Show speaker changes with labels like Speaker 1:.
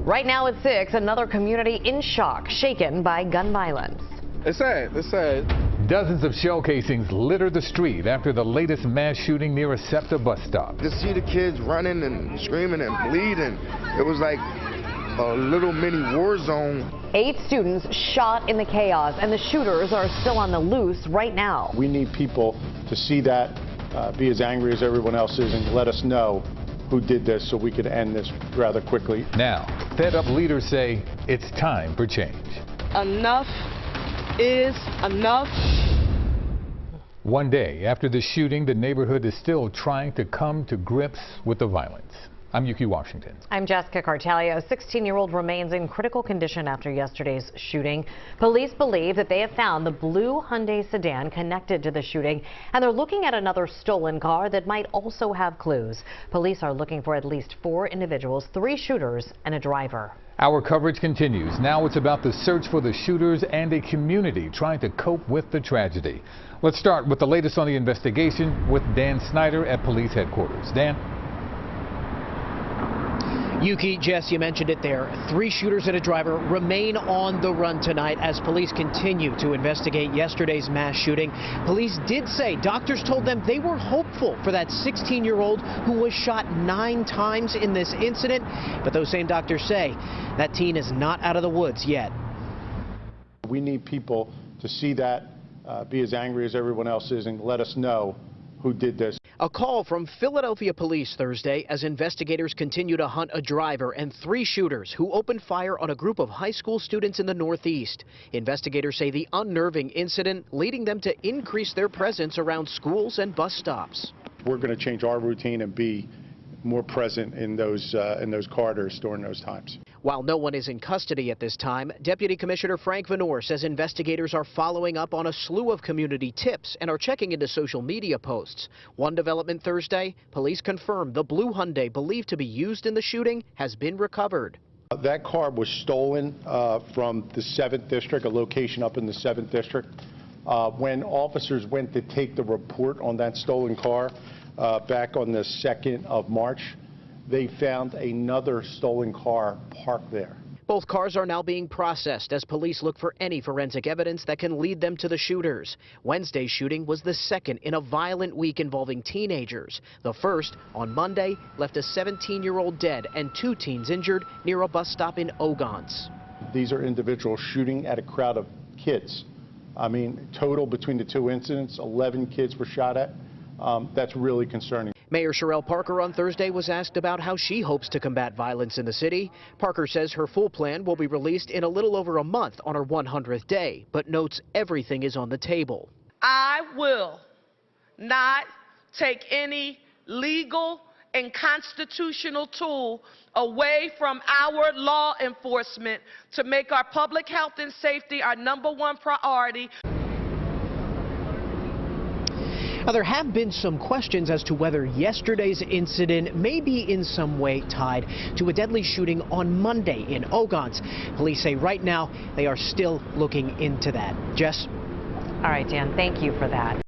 Speaker 1: Right now at 6, another community in shock, shaken by gun violence.
Speaker 2: It's sad. It's sad.
Speaker 3: Dozens of shell casings litter the street after the latest mass shooting near a SEPTA bus stop.
Speaker 4: To see the kids running and screaming and bleeding, it was like a little mini war zone.
Speaker 1: 8 students shot in the chaos, and the shooters are still on the loose right now.
Speaker 5: We need people to see that, be as angry as everyone else is, and let us know who did this so we could end this rather quickly.
Speaker 3: Now, fed-up leaders say it's time for change.
Speaker 6: Enough is enough.
Speaker 3: One day after the shooting, the neighborhood is still trying to come to grips with the violence. I'm Yuki Washington.
Speaker 1: I'm Jessica Cartalio. A 16-year-old remains in critical condition after yesterday's shooting. Police believe that they have found the blue Hyundai sedan connected to the shooting, and they're looking at another stolen car that might also have clues. Police are looking for at least 4 individuals, 3 shooters, and a driver.
Speaker 3: Our coverage continues. Now it's about the search for the shooters and a community trying to cope with the tragedy. Let's start with the latest on the investigation with Dan Snyder at police headquarters. Dan?
Speaker 7: Yuki, Jess, you mentioned it there. 3 shooters and a driver remain on the run tonight as police continue to investigate yesterday's mass shooting. Police did say doctors told them they were hopeful for that 16-year-old who was shot 9 times in this incident. But those same doctors say that teen is not out of the woods yet.
Speaker 5: We need people to see that, be as angry as everyone else is, and let us know who did this.
Speaker 7: A call from Philadelphia police Thursday as investigators continue to hunt a driver and 3 shooters who opened fire on a group of high school students in the Northeast. Investigators say the unnerving incident leading them to increase their presence around schools and bus stops.
Speaker 5: We're going to change our routine and be more present in those corridors during those times.
Speaker 7: While no one is in custody at this time, Deputy Commissioner Frank Venor says investigators are following up on a slew of community tips and are checking into social media posts. One development Thursday, police confirmed the blue Hyundai believed to be used in the shooting has been recovered.
Speaker 5: That car was stolen from the 7th District, a location up in the 7th District. When officers went to take the report on that stolen car back on the 2nd of March, they found another stolen car parked there.
Speaker 7: Both cars are now being processed as police look for any forensic evidence that can lead them to the shooters. Wednesday's shooting was the second in a violent week involving teenagers. The first, on Monday, left a 17-year-old dead and 2 teens injured near a bus stop in Ogons.
Speaker 5: These are individuals shooting at a crowd of kids. I mean, total between the 2 incidents, 11 kids were shot at. That's really concerning.
Speaker 7: Mayor Sherelle Parker on Thursday was asked about how she hopes to combat violence in the city. Parker says her full plan will be released in a little over a month on her 100th day, but notes everything is on the table.
Speaker 6: I will not take any legal and constitutional tool away from our law enforcement to make our public health and safety our #1 priority.
Speaker 7: Now, there have been some questions as to whether yesterday's incident may be in some way tied to a deadly shooting on Monday in Ogons. Police say right now they are still looking into that. Jess?
Speaker 1: All right, Dan, thank you for that.